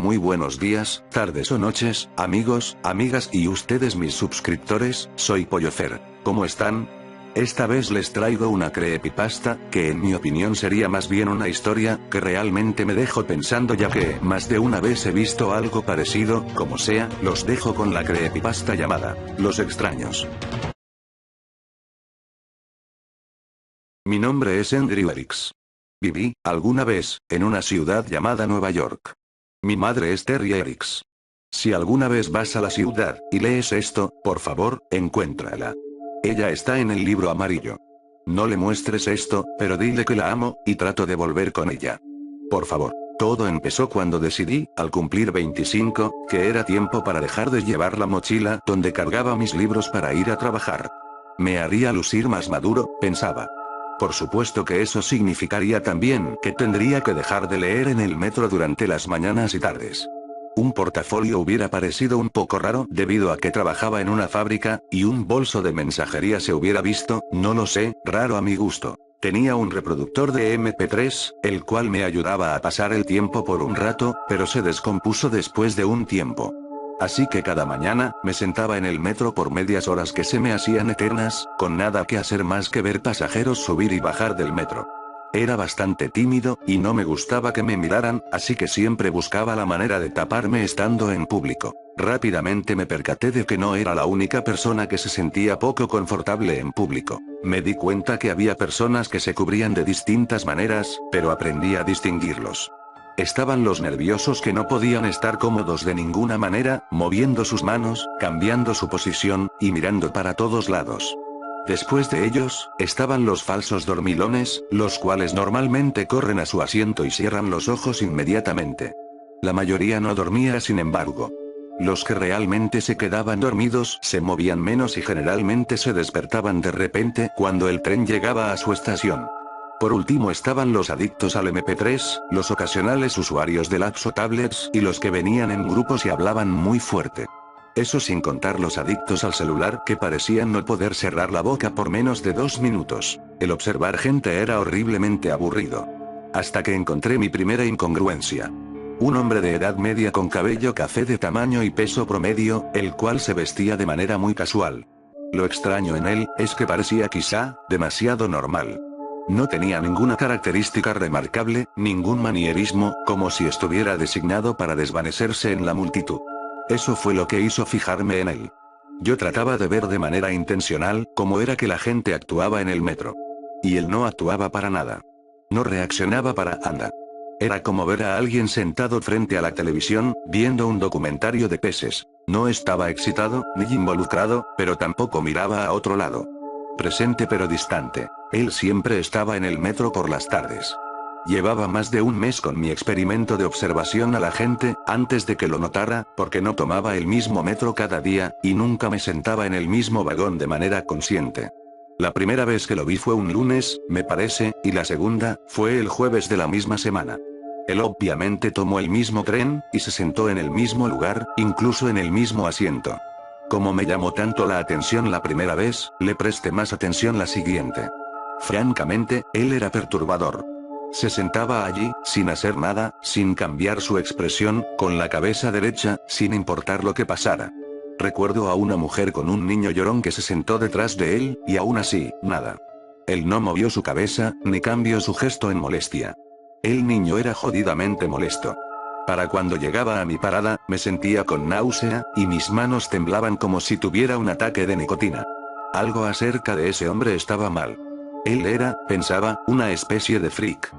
Muy buenos días, tardes o noches, amigos, amigas y ustedes mis suscriptores, soy Pollofer. ¿Cómo están? Esta vez les traigo una creepypasta, que en mi opinión sería más bien una historia, que realmente me dejó pensando ya que más de una vez he visto algo parecido. Como sea, los dejo con la creepypasta llamada Los Extraños. Mi nombre es Andrew Eriks. Viví, alguna vez, en una ciudad llamada Nueva York. Mi madre es Terry Eriks. Si alguna vez vas a la ciudad, y lees esto, por favor, encuéntrala. Ella está en el libro amarillo. No le muestres esto, pero dile que la amo, y trato de volver con ella. Por favor. Todo empezó cuando decidí, al cumplir 25, que era tiempo para dejar de llevar la mochila donde cargaba mis libros para ir a trabajar. Me haría lucir más maduro, pensaba. Por supuesto que eso significaría también que tendría que dejar de leer en el metro durante las mañanas y tardes. Un portafolio hubiera parecido un poco raro debido a que trabajaba en una fábrica, y un bolso de mensajería se hubiera visto, no lo sé, raro a mi gusto. Tenía un reproductor de MP3, el cual me ayudaba a pasar el tiempo por un rato, pero se descompuso después de un tiempo. Así que cada mañana, me sentaba en el metro por medias horas que se me hacían eternas, con nada que hacer más que ver pasajeros subir y bajar del metro. Era bastante tímido, y no me gustaba que me miraran, así que siempre buscaba la manera de taparme estando en público. Rápidamente me percaté de que no era la única persona que se sentía poco confortable en público. Me di cuenta que había personas que se cubrían de distintas maneras, pero aprendí a distinguirlos. Estaban los nerviosos que no podían estar cómodos de ninguna manera, moviendo sus manos, cambiando su posición, y mirando para todos lados. Después de ellos, estaban los falsos dormilones, los cuales normalmente corren a su asiento y cierran los ojos inmediatamente. La mayoría no dormía, sin embargo. Los que realmente se quedaban dormidos se movían menos y generalmente se despertaban de repente cuando el tren llegaba a su estación. Por último estaban los adictos al MP3, los ocasionales usuarios de laptops o tablets, y los que venían en grupos y hablaban muy fuerte. Eso sin contar los adictos al celular que parecían no poder cerrar la boca por menos de 2 minutos. El observar gente era horriblemente aburrido. Hasta que encontré mi primera incongruencia. Un hombre de edad media con cabello café de tamaño y peso promedio, el cual se vestía de manera muy casual. Lo extraño en él, es que parecía quizá, demasiado normal. No tenía ninguna característica remarcable, ningún manierismo, como si estuviera designado para desvanecerse en la multitud. Eso fue lo que hizo fijarme en él. Yo trataba de ver de manera intencional cómo era que la gente actuaba en el metro. Y él no actuaba para nada. No reaccionaba para nada. Era como ver a alguien sentado frente a la televisión, viendo un documentario de peces. No estaba excitado, ni involucrado, pero tampoco miraba a otro lado. Presente pero distante. Él siempre estaba en el metro por las tardes. Llevaba más de un mes con mi experimento de observación a la gente, antes de que lo notara, porque no tomaba el mismo metro cada día, y nunca me sentaba en el mismo vagón de manera consciente. La primera vez que lo vi fue un lunes, me parece, y la segunda, fue el jueves de la misma semana. Él obviamente tomó el mismo tren, y se sentó en el mismo lugar, incluso en el mismo asiento. Como me llamó tanto la atención la primera vez, le presté más atención la siguiente. Francamente, él era perturbador. Se sentaba allí, sin hacer nada, sin cambiar su expresión, con la cabeza derecha, sin importar lo que pasara. Recuerdo a una mujer con un niño llorón que se sentó detrás de él, y aún así, nada. Él no movió su cabeza, ni cambió su gesto en molestia. El niño era jodidamente molesto. Para cuando llegaba a mi parada, me sentía con náusea, y mis manos temblaban como si tuviera un ataque de nicotina. Algo acerca de ese hombre estaba mal. Él era, pensaba, una especie de freak.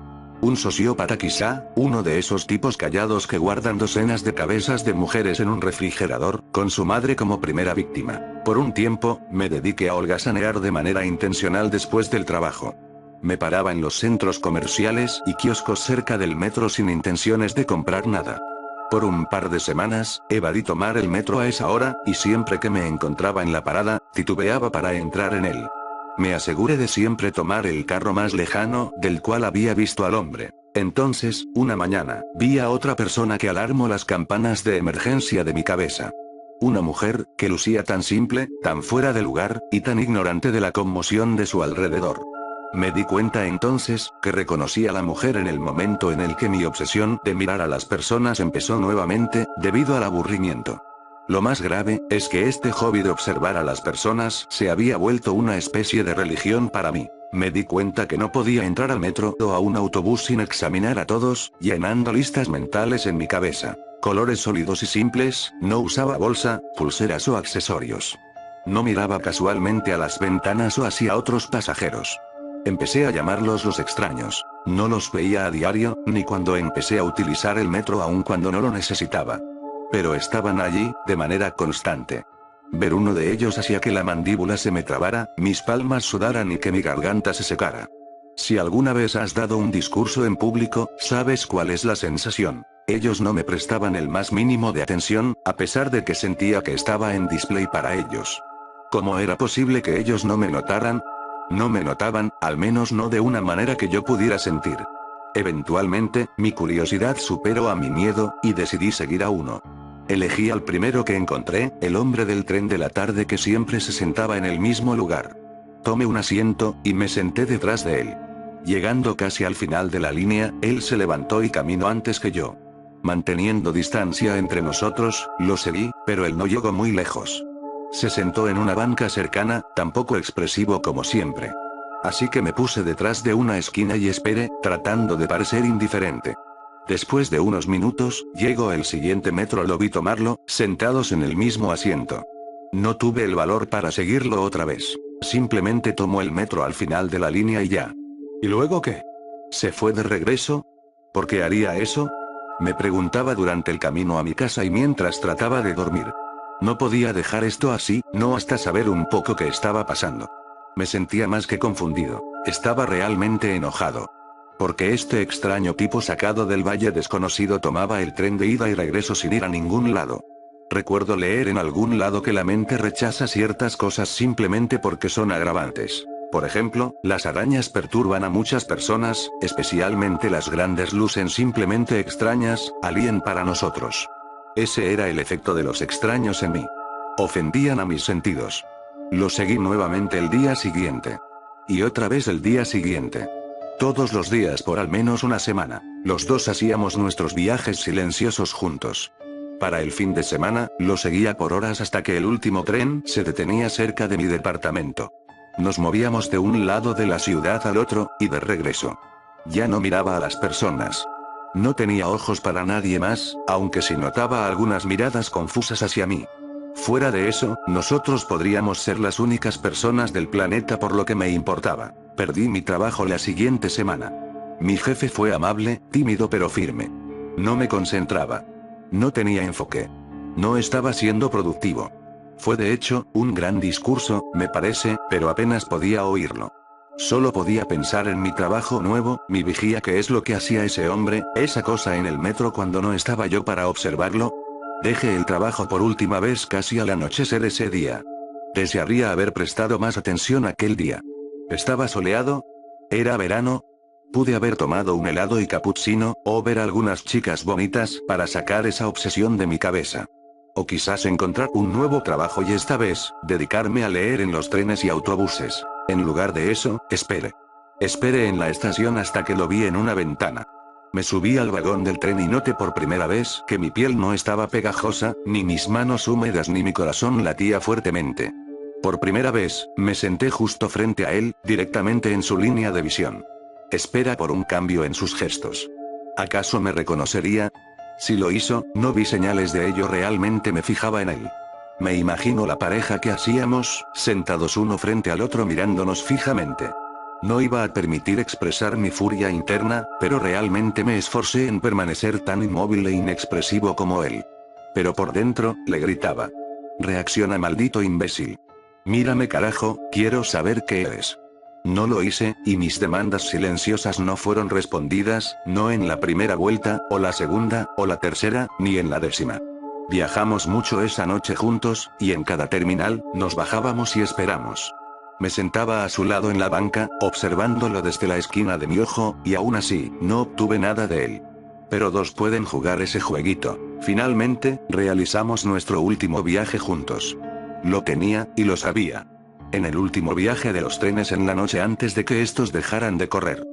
Un sociópata quizá, uno de esos tipos callados que guardan docenas de cabezas de mujeres en un refrigerador, con su madre como primera víctima. Por un tiempo, me dediqué a holgazanear de manera intencional después del trabajo. Me paraba en los centros comerciales y kioscos cerca del metro sin intenciones de comprar nada. Por un par de semanas, evadí tomar el metro a esa hora, y siempre que me encontraba en la parada, titubeaba para entrar en él. Me aseguré de siempre tomar el carro más lejano, del cual había visto al hombre. Entonces, una mañana, vi a otra persona que alarmó las campanas de emergencia de mi cabeza. Una mujer, que lucía tan simple, tan fuera de lugar, y tan ignorante de la conmoción de su alrededor. Me di cuenta entonces, que reconocí a la mujer en el momento en el que mi obsesión de mirar a las personas empezó nuevamente, debido al aburrimiento. Lo más grave, es que este hobby de observar a las personas se había vuelto una especie de religión para mí. Me di cuenta que no podía entrar al metro o a un autobús sin examinar a todos, llenando listas mentales en mi cabeza. Colores sólidos y simples, no usaba bolsa, pulseras o accesorios. No miraba casualmente a las ventanas o hacia otros pasajeros. Empecé a llamarlos los extraños. No los veía a diario, ni cuando empecé a utilizar el metro aun cuando no lo necesitaba. Pero estaban allí, de manera constante. Ver uno de ellos hacía que la mandíbula se me trabara, mis palmas sudaran y que mi garganta se secara. Si alguna vez has dado un discurso en público, sabes cuál es la sensación. Ellos no me prestaban el más mínimo de atención, a pesar de que sentía que estaba en display para ellos. ¿Cómo era posible que ellos no me notaran? No me notaban, al menos no de una manera que yo pudiera sentir. Eventualmente, mi curiosidad superó a mi miedo, y decidí seguir a uno. Elegí al primero que encontré, el hombre del tren de la tarde que siempre se sentaba en el mismo lugar. Tomé un asiento, y me senté detrás de él. Llegando casi al final de la línea, él se levantó y caminó antes que yo. Manteniendo distancia entre nosotros, lo seguí, pero él no llegó muy lejos. Se sentó en una banca cercana, tan poco expresivo como siempre. Así que me puse detrás de una esquina y esperé, tratando de parecer indiferente. Después de unos minutos, llegó el siguiente metro, lo vi tomarlo, sentados en el mismo asiento. No tuve el valor para seguirlo otra vez. Simplemente tomó el metro al final de la línea y ya. ¿Y luego qué? ¿Se fue de regreso? ¿Por qué haría eso? Me preguntaba durante el camino a mi casa y mientras trataba de dormir. No podía dejar esto así, no hasta saber un poco qué estaba pasando. Me sentía más que confundido. Estaba realmente enojado. Porque este extraño tipo sacado del valle desconocido tomaba el tren de ida y regreso sin ir a ningún lado. Recuerdo leer en algún lado que la mente rechaza ciertas cosas simplemente porque son agravantes. Por ejemplo, las arañas perturban a muchas personas, especialmente las grandes lucen simplemente extrañas, alien para nosotros. Ese era el efecto de los extraños en mí. Ofendían a mis sentidos. Lo seguí nuevamente el día siguiente. Y otra vez el día siguiente. Todos los días por al menos una semana, los dos hacíamos nuestros viajes silenciosos juntos. Para el fin de semana, lo seguía por horas hasta que el último tren se detenía cerca de mi departamento. Nos movíamos de un lado de la ciudad al otro, y de regreso. Ya no miraba a las personas. No tenía ojos para nadie más, aunque sí notaba algunas miradas confusas hacia mí. Fuera de eso, nosotros podríamos ser las únicas personas del planeta por lo que me importaba. Perdí mi trabajo la siguiente semana. Mi jefe fue amable, tímido pero firme. No me concentraba. No tenía enfoque. No estaba siendo productivo. Fue de hecho, un gran discurso, me parece, pero apenas podía oírlo. Solo podía pensar en mi trabajo nuevo, mi vigía, que es lo que hacía ese hombre, esa cosa en el metro cuando no estaba yo para observarlo. Dejé el trabajo por última vez casi al anochecer ese día. Desearía haber prestado más atención aquel día. ¿Estaba soleado? ¿Era verano? Pude haber tomado un helado y cappuccino, o ver algunas chicas bonitas, para sacar esa obsesión de mi cabeza. O quizás encontrar un nuevo trabajo y esta vez, dedicarme a leer en los trenes y autobuses. En lugar de eso, esperé. Esperé en la estación hasta que lo vi en una ventana. Me subí al vagón del tren y noté por primera vez que mi piel no estaba pegajosa, ni mis manos húmedas ni mi corazón latía fuertemente. Por primera vez, me senté justo frente a él, directamente en su línea de visión. Espera por un cambio en sus gestos. ¿Acaso me reconocería? Si lo hizo, no vi señales de ello, realmente me fijaba en él. Me imagino la pareja que hacíamos, sentados uno frente al otro mirándonos fijamente. No iba a permitir expresar mi furia interna, pero realmente me esforcé en permanecer tan inmóvil e inexpresivo como él. Pero por dentro, le gritaba. Reacciona, maldito imbécil. Mírame, carajo, quiero saber qué eres. No lo hice, y mis demandas silenciosas no fueron respondidas, no en la primera vuelta, o la segunda, o la tercera, ni en la 10ª. Viajamos mucho esa noche juntos, y en cada terminal, nos bajábamos y esperamos. Me sentaba a su lado en la banca, observándolo desde la esquina de mi ojo, y aún así, no obtuve nada de él. Pero dos pueden jugar ese jueguito. Finalmente, realizamos nuestro último viaje juntos. Lo tenía, y lo sabía. En el último viaje de los trenes en la noche antes de que estos dejaran de correr.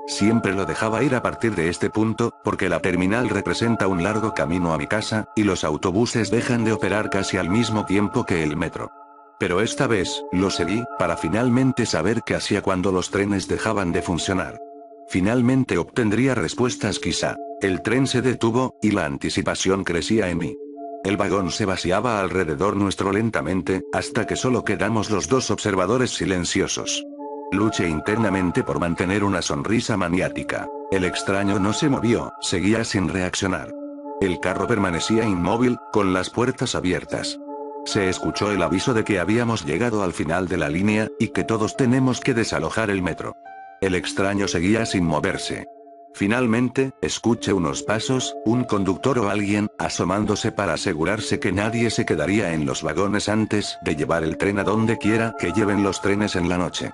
Siempre lo dejaba ir a partir de este punto, porque la terminal representa un largo camino a mi casa, y los autobuses dejan de operar casi al mismo tiempo que el metro. Pero esta vez, lo seguí, para finalmente saber qué hacía cuando los trenes dejaban de funcionar. Finalmente obtendría respuestas quizá. El tren se detuvo, y la anticipación crecía en mí. El vagón se vaciaba alrededor nuestro lentamente, hasta que solo quedamos los dos observadores silenciosos. Luché internamente por mantener una sonrisa maniática. El extraño no se movió, seguía sin reaccionar. El carro permanecía inmóvil, con las puertas abiertas. Se escuchó el aviso de que habíamos llegado al final de la línea, y que todos tenemos que desalojar el metro. El extraño seguía sin moverse. Finalmente, escuché unos pasos, un conductor o alguien, asomándose para asegurarse que nadie se quedaría en los vagones antes de llevar el tren a donde quiera que lleven los trenes en la noche.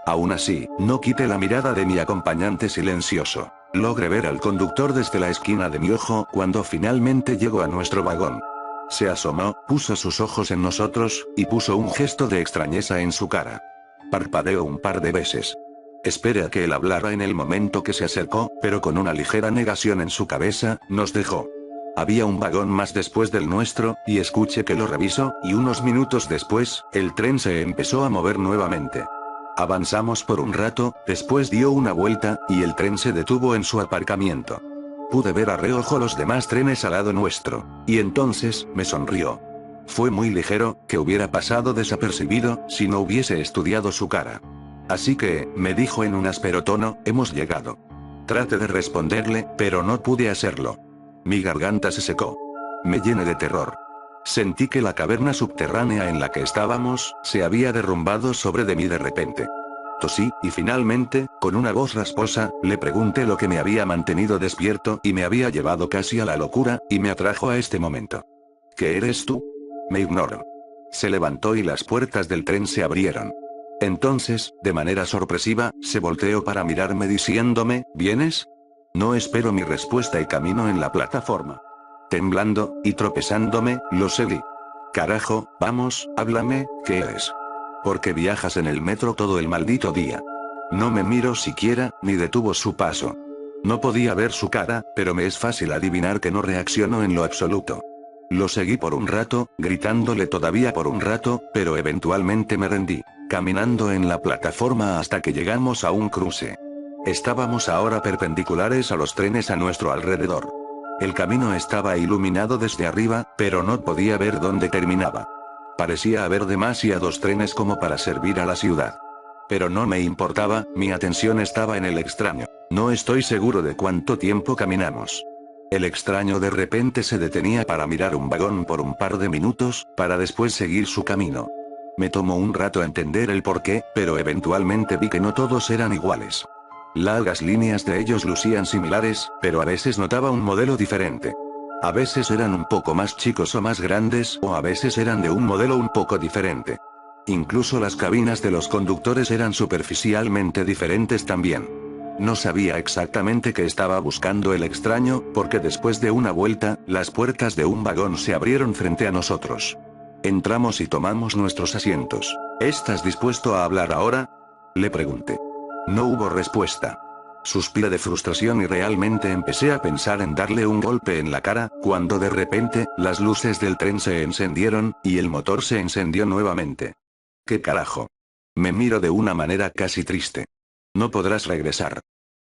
Aún así, no quité la mirada de mi acompañante silencioso. Logré ver al conductor desde la esquina de mi ojo cuando finalmente llegó a nuestro vagón. Se asomó, puso sus ojos en nosotros, y puso un gesto de extrañeza en su cara. Parpadeó un par de veces. Esperé a que él hablara en el momento que se acercó, pero con una ligera negación en su cabeza, nos dejó. Había un vagón más después del nuestro, y escuché que lo revisó, y unos minutos después, el tren se empezó a mover nuevamente. Avanzamos por un rato, después dio una vuelta, y el tren se detuvo en su aparcamiento. Pude ver a reojo los demás trenes al lado nuestro, y entonces, me sonrió. Fue muy ligero, que hubiera pasado desapercibido, si no hubiese estudiado su cara. Así que, me dijo en un áspero tono, hemos llegado. Traté de responderle, pero no pude hacerlo. Mi garganta se secó. Me llené de terror. Sentí que la caverna subterránea en la que estábamos, se había derrumbado sobre de mí de repente. Tosí, y finalmente, con una voz rasposa, le pregunté lo que me había mantenido despierto y me había llevado casi a la locura, y me atrajo a este momento. ¿Qué eres tú? Me ignoró. Se levantó y las puertas del tren se abrieron. Entonces, de manera sorpresiva, se volteó para mirarme diciéndome, ¿vienes? No espero mi respuesta y camino en la plataforma. Temblando, y tropezándome, lo seguí. Carajo, vamos, háblame, ¿qué eres? ¿Por qué viajas en el metro todo el maldito día? No me miró siquiera, ni detuvo su paso. No podía ver su cara, pero me es fácil adivinar que no reaccionó en lo absoluto. Lo seguí por un rato, gritándole todavía por un rato, pero eventualmente me rendí, caminando en la plataforma hasta que llegamos a un cruce. Estábamos ahora perpendiculares a los trenes a nuestro alrededor. El camino estaba iluminado desde arriba, pero no podía ver dónde terminaba. Parecía haber demasiados trenes como para servir a la ciudad. Pero no me importaba, mi atención estaba en el extraño. No estoy seguro de cuánto tiempo caminamos. El extraño de repente se detenía para mirar un vagón por un par de minutos, para después seguir su camino. Me tomó un rato entender el porqué, pero eventualmente vi que no todos eran iguales. Largas líneas de ellos lucían similares, pero a veces notaba un modelo diferente. A veces eran un poco más chicos o más grandes, o a veces eran de un modelo un poco diferente. Incluso las cabinas de los conductores eran superficialmente diferentes también. No sabía exactamente qué estaba buscando el extraño, porque después de una vuelta, las puertas de un vagón se abrieron frente a nosotros. Entramos y tomamos nuestros asientos. ¿Estás dispuesto a hablar ahora? Le pregunté. No hubo respuesta. Suspiré de frustración y realmente empecé a pensar en darle un golpe en la cara, cuando de repente, las luces del tren se encendieron, y el motor se encendió nuevamente. ¿Qué carajo? Me miro de una manera casi triste. No podrás regresar.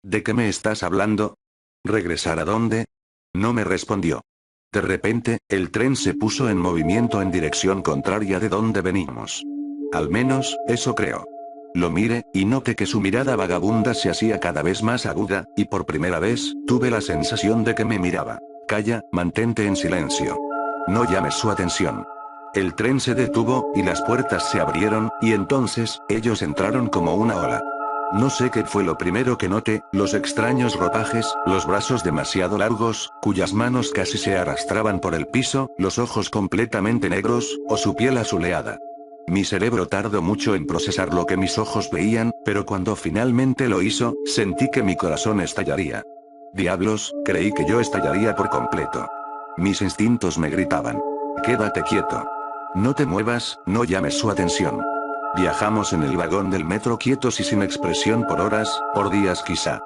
¿De qué me estás hablando? ¿Regresar a dónde? No me respondió. De repente, el tren se puso en movimiento en dirección contraria de donde venimos. Al menos, eso creo. Lo miré, y noté que su mirada vagabunda se hacía cada vez más aguda, y por primera vez, tuve la sensación de que me miraba. Calla, mantente en silencio. No llames su atención. El tren se detuvo, y las puertas se abrieron, y entonces, ellos entraron como una ola. No sé qué fue lo primero que noté, los extraños ropajes, los brazos demasiado largos, cuyas manos casi se arrastraban por el piso, los ojos completamente negros, o su piel azuleada. Mi cerebro tardó mucho en procesar lo que mis ojos veían, pero cuando finalmente lo hizo, sentí que mi corazón estallaría. Diablos, creí que yo estallaría por completo. Mis instintos me gritaban. Quédate quieto. No te muevas, no llames su atención. Viajamos en el vagón del metro quietos y sin expresión por horas, por días quizá.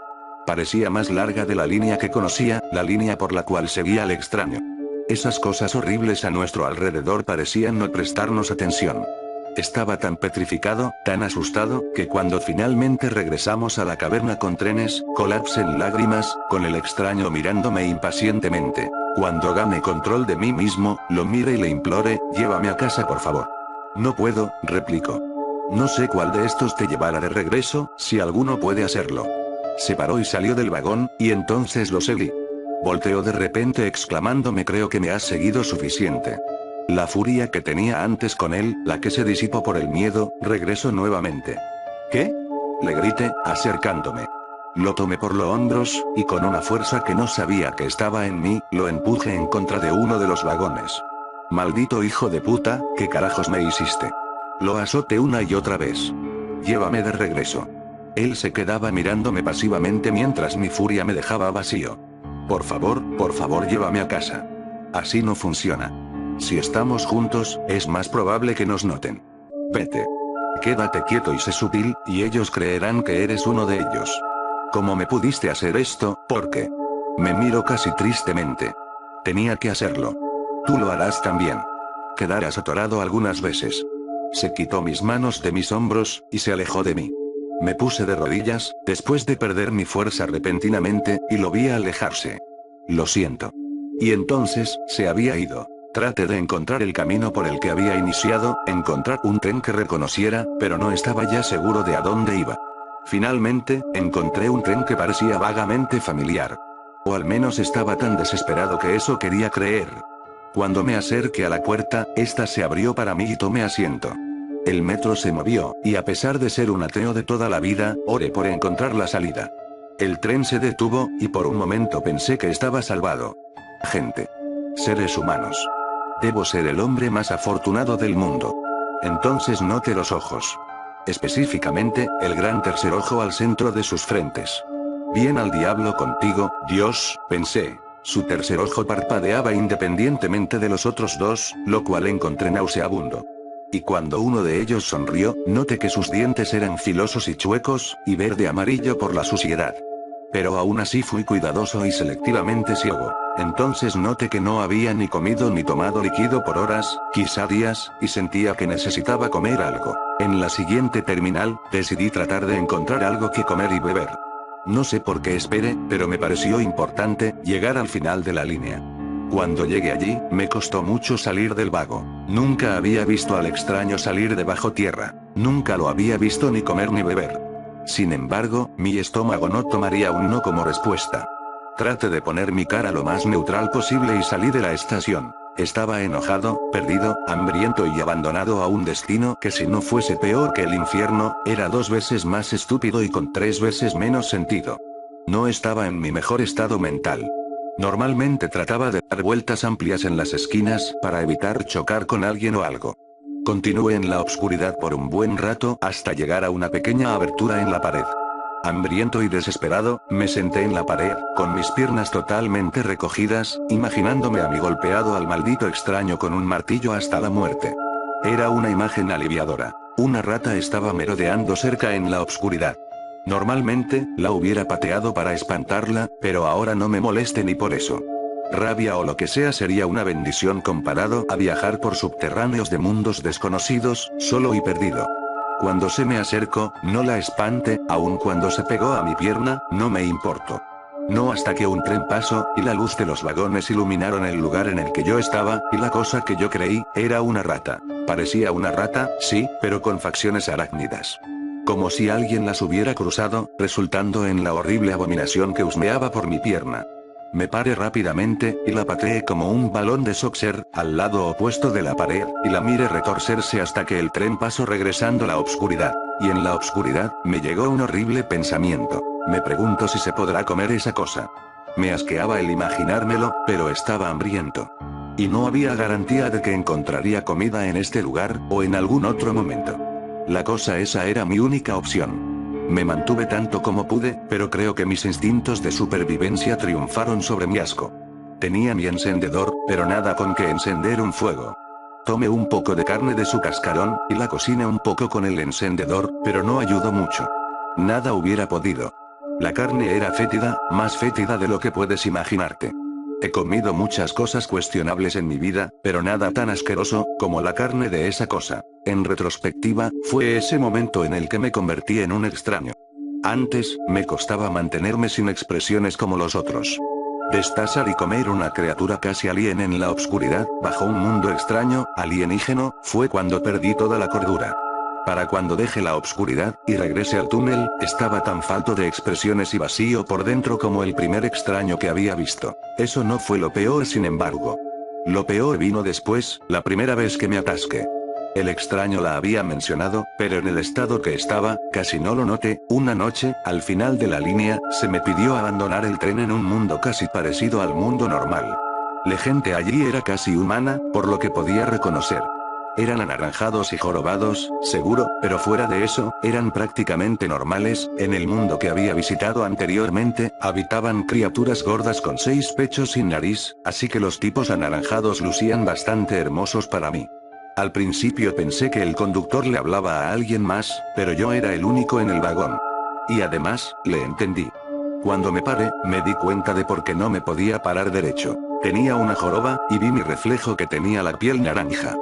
Parecía más larga de la línea que conocía, la línea por la cual seguía al extraño. Esas cosas horribles a nuestro alrededor parecían no prestarnos atención. Estaba tan petrificado, tan asustado, que cuando finalmente regresamos a la caverna con trenes, colapsé en lágrimas, con el extraño mirándome impacientemente. Cuando gane control de mí mismo, lo mire y le implore, llévame a casa por favor. No puedo, replicó. No sé cuál de estos te llevará de regreso, si alguno puede hacerlo. Se paró y salió del vagón, y entonces lo seguí. Volteó de repente exclamándome creo que me has seguido suficiente. La furia que tenía antes con él, la que se disipó por el miedo, regresó nuevamente. ¿Qué? Le grité, acercándome. Lo tomé por los hombros, y con una fuerza que no sabía que estaba en mí, lo empujé en contra de uno de los vagones. Maldito hijo de puta, ¿qué carajos me hiciste? Lo azoté una y otra vez. Llévame de regreso. Él se quedaba mirándome pasivamente mientras mi furia me dejaba vacío. Por favor, llévame a casa. Así no funciona. Si estamos juntos, es más probable que nos noten. Vete. Quédate quieto y sé sutil, y ellos creerán que eres uno de ellos. ¿Cómo me pudiste hacer esto? ¿Por qué? Me miro casi tristemente. Tenía que hacerlo. Tú lo harás también. Quedarás atorado algunas veces. Se quitó mis manos de mis hombros, y se alejó de mí. Me puse de rodillas, después de perder mi fuerza repentinamente, y lo vi alejarse. Lo siento. Y entonces, se había ido. Traté de encontrar el camino por el que había iniciado, encontrar un tren que reconociera, pero no estaba ya seguro de a dónde iba. Finalmente, encontré un tren que parecía vagamente familiar. O al menos estaba tan desesperado que eso quería creer. Cuando me acerqué a la puerta, esta se abrió para mí y tomé asiento. El metro se movió, y a pesar de ser un ateo de toda la vida, oré por encontrar la salida. El tren se detuvo, y por un momento pensé que estaba salvado. Gente. Seres humanos. Debo ser el hombre más afortunado del mundo. Entonces noté los ojos. Específicamente, el gran tercer ojo al centro de sus frentes. Bien al diablo contigo, Dios, pensé. Su tercer ojo parpadeaba independientemente de los otros dos, lo cual encontré nauseabundo. Y cuando uno de ellos sonrió, noté que sus dientes eran filosos y chuecos, y verde-amarillo por la suciedad. Pero aún así fui cuidadoso y selectivamente ciego. Entonces noté que no había ni comido ni tomado líquido por horas, quizá días, y sentía que necesitaba comer algo. En la siguiente terminal, decidí tratar de encontrar algo que comer y beber. No sé por qué esperé, pero me pareció importante, llegar al final de la línea. Cuando llegué allí, me costó mucho salir del vago. Nunca había visto al extraño salir de bajo tierra. Nunca lo había visto ni comer ni beber. Sin embargo, mi estómago no tomaría un no como respuesta. Traté de poner mi cara lo más neutral posible y salí de la estación. Estaba enojado, perdido, hambriento y abandonado a un destino que si no fuese peor que el infierno, era 2 veces más estúpido y con 3 veces menos sentido. No estaba en mi mejor estado mental. Normalmente trataba de dar vueltas amplias en las esquinas, para evitar chocar con alguien o algo. Continué en la oscuridad por un buen rato, hasta llegar a una pequeña abertura en la pared. Hambriento y desesperado, me senté en la pared, con mis piernas totalmente recogidas, imaginándome a mí golpeado al maldito extraño con un martillo hasta la muerte. Era una imagen aliviadora. Una rata estaba merodeando cerca en la oscuridad. Normalmente, la hubiera pateado para espantarla, pero ahora no me moleste ni por eso. Rabia o lo que sea sería una bendición comparado a viajar por subterráneos de mundos desconocidos, solo y perdido. Cuando se me acercó, no la espante, aun cuando se pegó a mi pierna, no me importó. No hasta que un tren pasó, y la luz de los vagones iluminaron el lugar en el que yo estaba, y la cosa que yo creí, era una rata. Parecía una rata, sí, pero con facciones arácnidas. Como si alguien las hubiera cruzado, resultando en la horrible abominación que husmeaba por mi pierna. Me paré rápidamente, y la pateé como un balón de soccer, al lado opuesto de la pared, y la miré retorcerse hasta que el tren pasó regresando a la oscuridad. Y en la oscuridad, me llegó un horrible pensamiento. Me pregunto si se podrá comer esa cosa. Me asqueaba el imaginármelo, pero estaba hambriento. Y no había garantía de que encontraría comida en este lugar, o en algún otro momento. La cosa esa era mi única opción. Me mantuve tanto como pude, pero creo que mis instintos de supervivencia triunfaron sobre mi asco. Tenía mi encendedor, pero nada con que encender un fuego. Tomé un poco de carne de su cascarón, y la cociné un poco con el encendedor, pero no ayudó mucho. Nada hubiera podido. La carne era fétida, más fétida de lo que puedes imaginarte. He comido muchas cosas cuestionables en mi vida, pero nada tan asqueroso como la carne de esa cosa. En retrospectiva, fue ese momento en el que me convertí en un extraño. Antes, me costaba mantenerme sin expresiones como los otros. Destazar y comer una criatura casi alien en la oscuridad, bajo un mundo extraño, alienígeno, fue cuando perdí toda la cordura. Para cuando deje la oscuridad, y regrese al túnel, estaba tan falto de expresiones y vacío por dentro como el primer extraño que había visto. Eso no fue lo peor, sin embargo. Lo peor vino después, la primera vez que me atasqué. El extraño la había mencionado, pero en el estado que estaba, casi no lo noté. Una noche, al final de la línea, se me pidió abandonar el tren en un mundo casi parecido al mundo normal. La gente allí era casi humana, por lo que podía reconocer. Eran anaranjados y jorobados, seguro, pero fuera de eso, eran prácticamente normales. En el mundo que había visitado anteriormente, habitaban criaturas gordas con 6 pechos sin nariz, así que los tipos anaranjados lucían bastante hermosos para mí. Al principio pensé que el conductor le hablaba a alguien más, pero yo era el único en el vagón. Y además, le entendí. Cuando me paré, me di cuenta de por qué no me podía parar derecho. Tenía una joroba, y vi mi reflejo que tenía la piel naranja.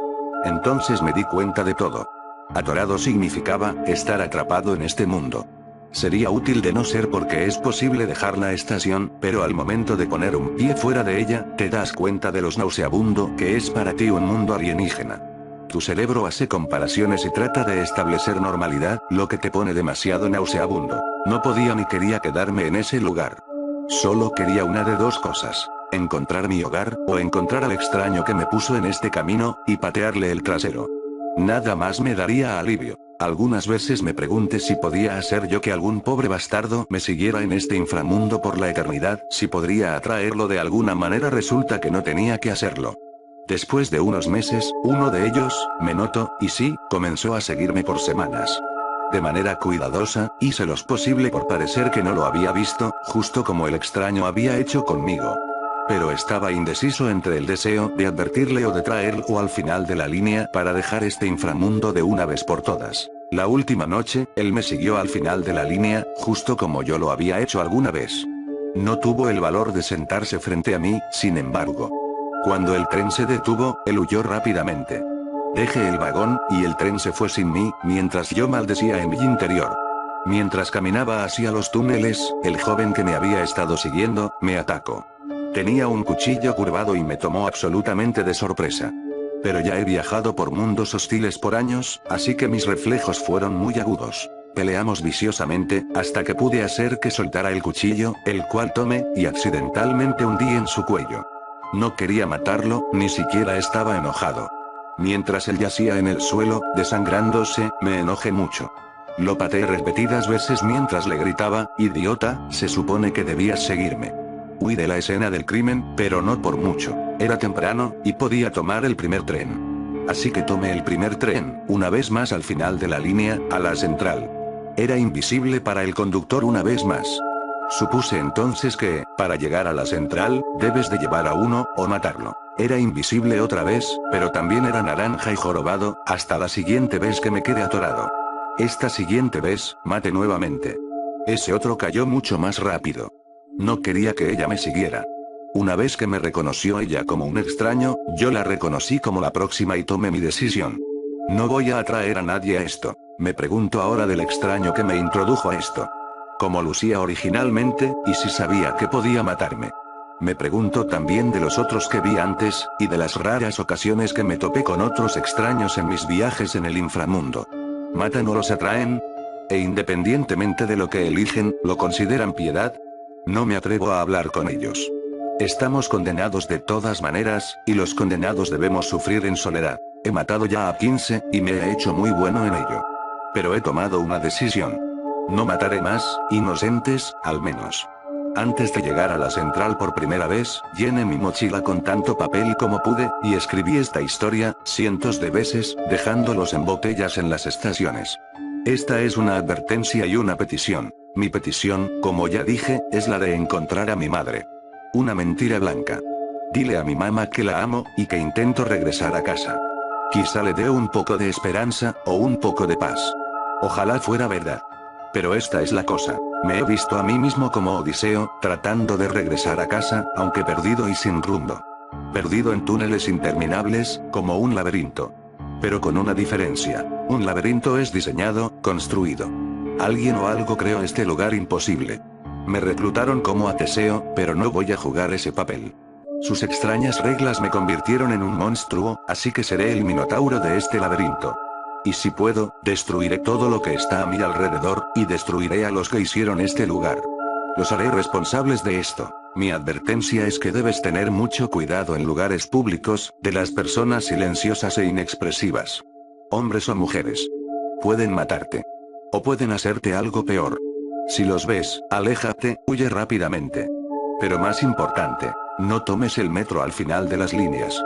Entonces me di cuenta de todo. Atorado significaba estar atrapado en este mundo. Sería útil de no ser porque es posible dejar la estación, pero al momento de poner un pie fuera de ella, te das cuenta de lo nauseabundo que es para ti un mundo alienígena. Tu cerebro hace comparaciones y trata de establecer normalidad, lo que te pone demasiado nauseabundo. No podía ni quería quedarme en ese lugar. Solo quería una de dos cosas. Encontrar mi hogar, o encontrar al extraño que me puso en este camino, y patearle el trasero. Nada más me daría alivio. Algunas veces me pregunté si podía hacer yo que algún pobre bastardo me siguiera en este inframundo por la eternidad, si podría atraerlo de alguna manera. Resulta que no tenía que hacerlo. Después de unos meses, uno de ellos, me notó, y sí, comenzó a seguirme por semanas. De manera cuidadosa, hice lo posible por parecer que no lo había visto, justo como el extraño había hecho conmigo. Pero estaba indeciso entre el deseo de advertirle o de traerlo al final de la línea para dejar este inframundo de una vez por todas. La última noche, él me siguió al final de la línea, justo como yo lo había hecho alguna vez. No tuvo el valor de sentarse frente a mí, sin embargo. Cuando el tren se detuvo, él huyó rápidamente. Dejé el vagón, y el tren se fue sin mí, mientras yo maldecía en mi interior. Mientras caminaba hacia los túneles, el joven que me había estado siguiendo, me atacó. Tenía un cuchillo curvado y me tomó absolutamente de sorpresa. Pero ya he viajado por mundos hostiles por años, así que mis reflejos fueron muy agudos. Peleamos viciosamente, hasta que pude hacer que soltara el cuchillo, el cual tomé, y accidentalmente hundí en su cuello. No quería matarlo, ni siquiera estaba enojado. Mientras él yacía en el suelo, desangrándose, me enojé mucho. Lo pateé repetidas veces mientras le gritaba, idiota, se supone que debías seguirme. Huí de la escena del crimen, pero no por mucho. Era temprano, y podía tomar el primer tren. Así que tomé el primer tren, una vez más al final de la línea, a la central. Era invisible para el conductor una vez más. Supuse entonces que, para llegar a la central, debes de llevar a uno, o matarlo. Era invisible otra vez, pero también era naranja y jorobado, hasta la siguiente vez que me quedé atorado. Esta siguiente vez, maté nuevamente. Ese otro cayó mucho más rápido. No quería que ella me siguiera. Una vez que me reconoció ella como un extraño, yo la reconocí como la próxima y tomé mi decisión. No voy a atraer a nadie a esto. Me pregunto ahora del extraño que me introdujo a esto. Cómo lucía originalmente, y si sabía que podía matarme. Me pregunto también de los otros que vi antes, y de las raras ocasiones que me topé con otros extraños en mis viajes en el inframundo. ¿Matan o los atraen? E independientemente de lo que eligen, ¿lo consideran piedad? No me atrevo a hablar con ellos. Estamos condenados de todas maneras, y los condenados debemos sufrir en soledad. He matado ya a 15, y me he hecho muy bueno en ello. Pero he tomado una decisión. No mataré más, inocentes, al menos. Antes de llegar a la central por primera vez, llené mi mochila con tanto papel como pude, y escribí esta historia, cientos de veces, dejándolos en botellas en las estaciones. Esta es una advertencia y una petición. Mi petición, como ya dije, es la de encontrar a mi madre. Una mentira blanca. Dile a mi mamá que la amo, y que intento regresar a casa. Quizá le dé un poco de esperanza, o un poco de paz. Ojalá fuera verdad. Pero esta es la cosa. Me he visto a mí mismo como Odiseo, tratando de regresar a casa, aunque perdido y sin rumbo. Perdido en túneles interminables, como un laberinto. Pero con una diferencia. Un laberinto es diseñado, construido. Alguien o algo creó este lugar imposible. Me reclutaron como a Teseo, pero no voy a jugar ese papel. Sus extrañas reglas me convirtieron en un monstruo, así que seré el minotauro de este laberinto. Y si puedo, destruiré todo lo que está a mi alrededor, y destruiré a los que hicieron este lugar. Los haré responsables de esto. Mi advertencia es que debes tener mucho cuidado en lugares públicos, de las personas silenciosas e inexpresivas. Hombres o mujeres. Pueden matarte. O pueden hacerte algo peor. Si los ves, aléjate, huye rápidamente. Pero más importante, no tomes el metro al final de las líneas.